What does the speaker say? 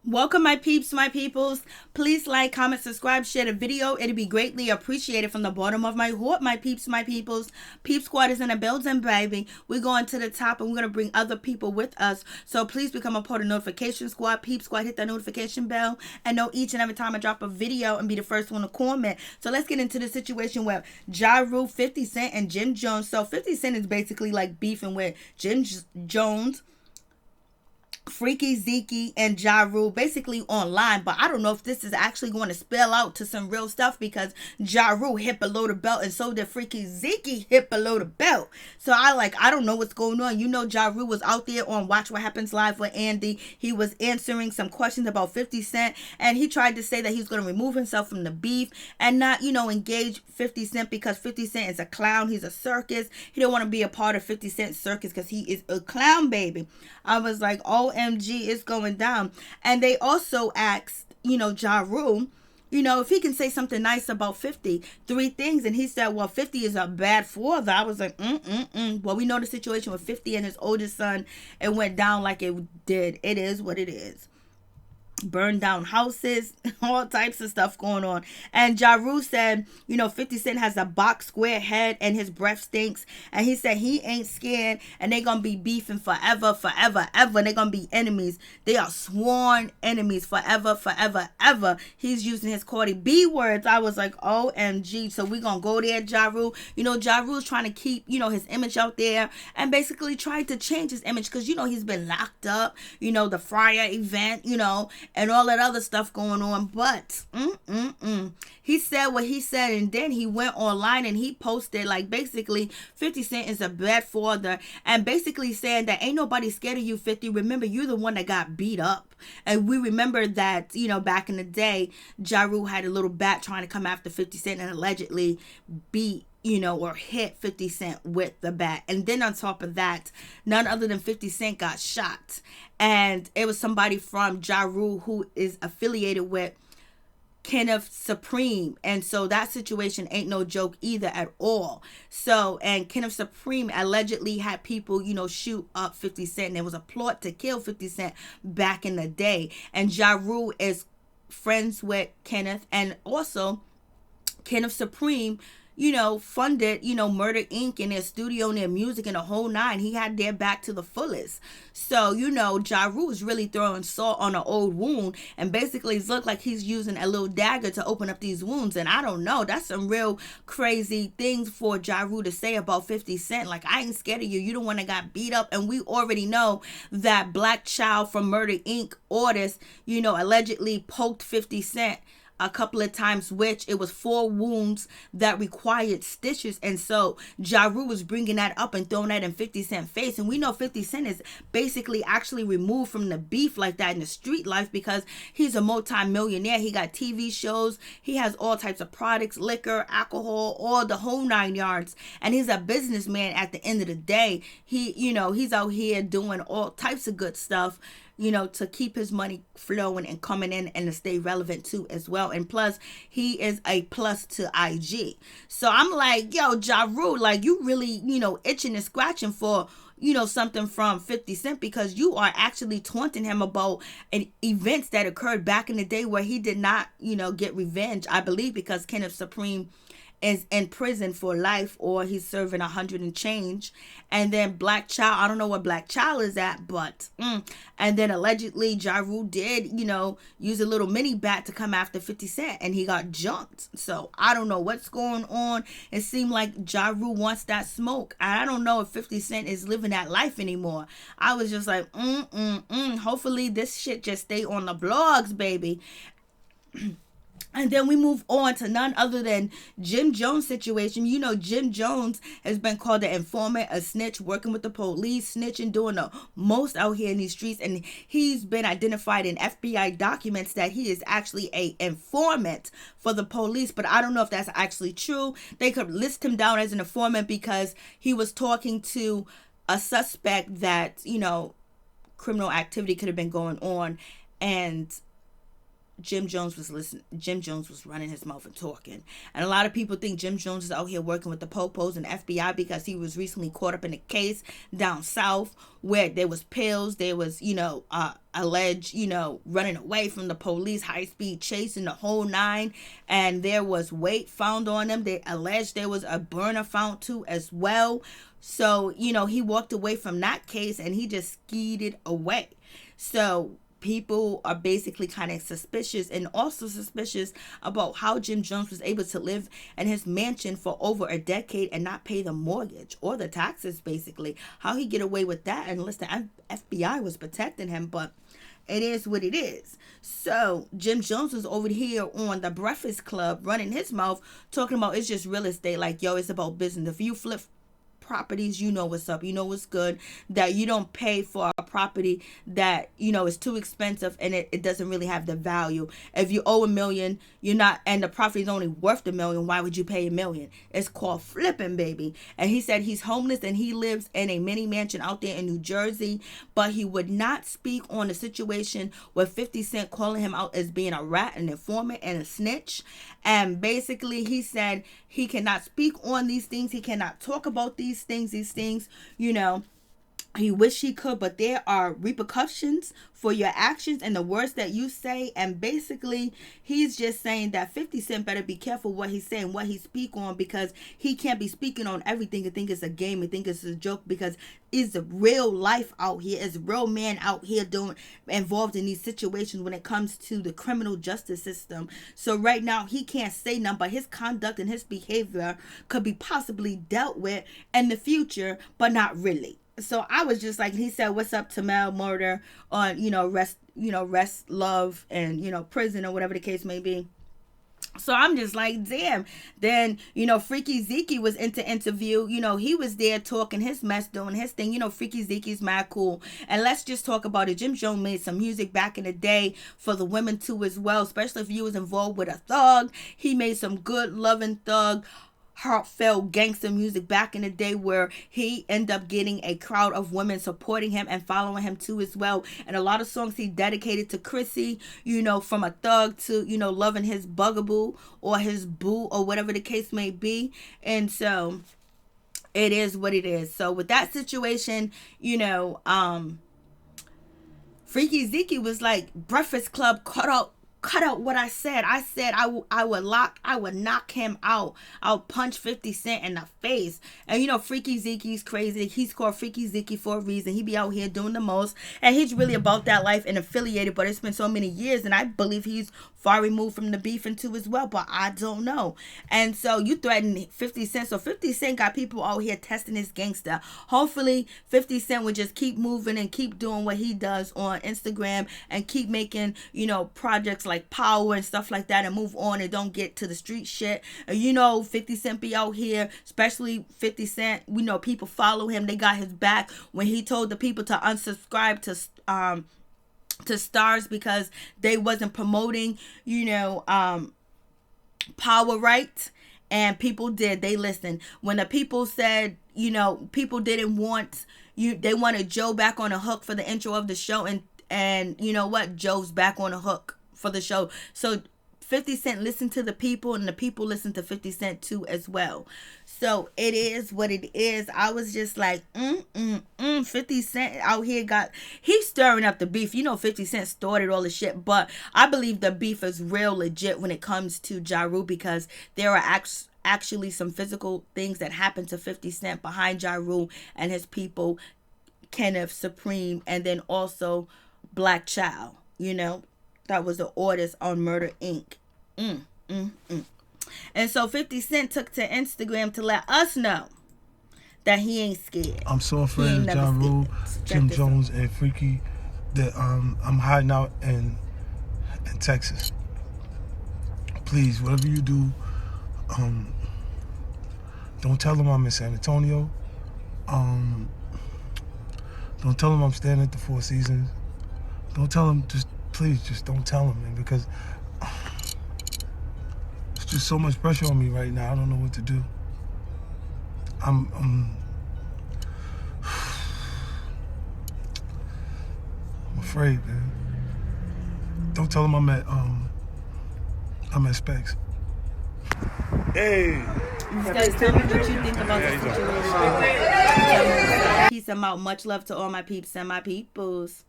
Welcome, my peeps, my peoples. Please like, comment, subscribe, share the video. It'd be greatly appreciated from the bottom of my heart, my peeps, my peoples. Peep Squad is in the building, baby. We're going to the top and we're going to bring other people with us. So please become a part of Notification Squad. Peep Squad, hit that notification bell and know each and every time I drop a video and be the first one to comment. So let's get into the situation with Ja Rule, 50 Cent, and Jim Jones. So 50 Cent is basically like beefing with Jim Jones, Freekey Zekey, and Ja Rule basically online, but I don't know if this is actually going to spill out to some real stuff because Ja Rule hit below the belt and so did Freekey Zekey hit below the belt. So I don't know what's going on. You know, Ja Rule was out there on Watch What Happens Live with Andy. He was answering some questions about 50 Cent and he tried to say that he's going to remove himself from the beef and not, engage 50 Cent because 50 Cent is a clown. He's a circus. He don't want to be a part of 50 Cent's circus because he is a clown, baby. I was like, OMG, it's going down. And they also asked, Ja Rule, if he can say something nice about 50, 3 things. And he said, well, 50 is a bad father. I was like, Well, we know the situation with 50 and his oldest son. It went down like it did. It is what it is. Burned down houses, all types of stuff going on. And Ja Rule said, 50 Cent has a box square head and his breath stinks. And he said he ain't scared and they gonna be beefing forever, forever, ever. They're gonna be enemies. They are sworn enemies forever, forever, ever. He's using his Cardi B words. I was like, OMG. So we gonna go there, Ja Rule. Ja Rule's trying to keep, his image out there and basically try to change his image because, he's been locked up, the Friar event, and all that other stuff going on. But he said what he said, and then he went online and he posted like basically 50 Cent is a bad father and basically saying that ain't nobody scared of you, 50. Remember, you're the one that got beat up. And we remember that, back in the day, Ja Rule had a little bat trying to come after 50 Cent and allegedly beat or hit 50 Cent with the bat. And then on top of that, none other than 50 Cent got shot. And it was somebody from Ja Rule who is affiliated with Kenneth Supreme. And so that situation ain't no joke either at all. So, and Kenneth Supreme allegedly had people, shoot up 50 Cent. And there was a plot to kill 50 Cent back in the day. And Ja Rule is friends with Kenneth. And also, Kenneth Supreme funded, Murder Inc. in their studio and their music and the whole nine. He had their back to the fullest. So, Ja Rule is really throwing salt on an old wound and basically it's looked like he's using a little dagger to open up these wounds. And I don't know, that's some real crazy things for Ja Rule to say about 50 Cent. Like, I ain't scared of you. You the one that got beat up. And we already know that Black Child from Murder Inc. Orders, allegedly poked 50 Cent a couple of times, which it was 4 wounds that required stitches. And so Ja Rule was bringing that up and throwing that in 50 Cent face. And we know 50 Cent is basically actually removed from the beef like that in the street life because he's a multi-millionaire. He got TV shows. He has all types of products, liquor, alcohol, all the whole 9 yards. And he's a businessman at the end of the day. He's out here doing all types of good stuff, to keep his money flowing and coming in and to stay relevant too as well. And plus, he is a plus to IG. So I'm like, yo, Ja Rule, like you really, itching and scratching for, something from 50 Cent because you are actually taunting him about events that occurred back in the day where he did not, get revenge, I believe, because Kenneth Supreme is in prison for life or he's serving 100 and change. And then Black Child, I don't know where Black Child is at, but and then allegedly Ja Rule did, use a little mini bat to come after 50 Cent and he got jumped. So I don't know what's going on. It seemed like Ja Rule wants that smoke. I don't know if 50 Cent is living that life anymore. I was just like, hopefully this shit just stay on the blogs, baby. And then we move on to none other than Jim Jones' situation. Jim Jones has been called an informant, a snitch, working with the police, snitching, doing the most out here in these streets. And he's been identified in FBI documents that he is actually an informant for the police. But I don't know if that's actually true. They could list him down as an informant because he was talking to a suspect that, criminal activity could have been going on. And Jim Jones was running his mouth and talking. And a lot of people think Jim Jones is out here working with the popos and FBI because he was recently caught up in a case down south where there was pills, there was, alleged, running away from the police, high speed chasing the whole nine, and there was weight found on them. They alleged there was a burner found too as well. So, he walked away from that case and he just skeeted away. So people are basically kind of suspicious, and also suspicious about how Jim Jones was able to live in his mansion for over a decade and not pay the mortgage or the taxes, basically. How he get away with that unless the FBI was protecting him, but it is what it is. So Jim Jones was over here on the Breakfast Club running his mouth, talking about it's just real estate. Like, yo, it's about business. If you flip properties, you know what's up, you know what's good, that you don't pay for a property that is too expensive and it doesn't really have the value. If you owe $1 million, and the property is only worth $1 million, why would you pay $1 million? It's called flipping, baby. And he said he's homeless and he lives in a mini mansion out there in New Jersey, but he would not speak on the situation with 50 Cent calling him out as being a rat, an informant, and a snitch. And basically he said he cannot speak on these things, he cannot talk about these things, he wish he could, but there are repercussions for your actions and the words that you say. And basically he's just saying that 50 Cent better be careful what he's saying, what he speak on, because he can't be speaking on everything and think it's a game and think it's a joke, because it's a real life out here, it's real man out here involved in these situations when it comes to the criminal justice system. So right now he can't say nothing, but his conduct and his behavior could be possibly dealt with in the future, but not really. So I was just like, he said, what's up to Mel murder on, rest, love, and, prison or whatever the case may be. So I'm just like, damn. Then, Freekey Zekey was in the interview. He was there talking his mess, doing his thing. Freekey Zekey's mad cool. And let's just talk about it. Jim Jones made some music back in the day for the women too as well, especially if you was involved with a thug. He made some good, loving thug, heartfelt gangster music back in the day where he ended up getting a crowd of women supporting him and following him too as well. And a lot of songs he dedicated to Chrissy, from a thug to, loving his bugaboo or his boo or whatever the case may be. And so it is what it is. So with that situation, Freekey Zekey was like, Breakfast Club cut out what I said. I said I would knock him out. I'll punch 50 Cent in the face. And Freekey Zekey's crazy. He's called Freekey Zekey for a reason. He be out here doing the most, and he's really about that life and affiliated, but it's been so many years, and I believe he's far removed from the beef and too as well, but I don't know. And so you threaten 50 Cent. So 50 Cent got people out here testing his gangster. Hopefully 50 Cent would just keep moving and keep doing what he does on Instagram and keep making, projects like Power and stuff like that, and move on and don't get to the street shit. 50 Cent be out here, especially 50 Cent, we know people follow him. They got his back when he told the people to unsubscribe to Stars because they wasn't promoting, Power right. And people did. They listened. When the people said, people didn't want they wanted Joe back on the hook for the intro of the show, and you know what? Joe's back on the hook for the show. So 50 Cent listened to the people, and the people listened to 50 Cent too as well. So it is what it is. I was just like, 50 Cent out here he's stirring up the beef. 50 Cent started all the shit, but I believe the beef is real legit when it comes to Ja Rule, because there are actually some physical things that happened to 50 Cent behind Ja Rule and his people, Kenneth Supreme, and then also Black Child, that was the artist on Murder Inc. And so 50 Cent took to Instagram to let us know that he ain't scared. I'm so afraid of Ja Rule, Jim Jones, and Freekey that I'm hiding out in Texas. Please, whatever you do, don't tell them I'm in San Antonio. Don't tell them I'm staying at the Four Seasons. Don't tell them, please don't tell them, man, because it's just so much pressure on me right now. I don't know what to do. I'm afraid, man. Don't tell them I'm at I'm at Specs. Hey. Guys, tell me what you think about the situation. Peace and out. Much love to all my peeps and my peoples.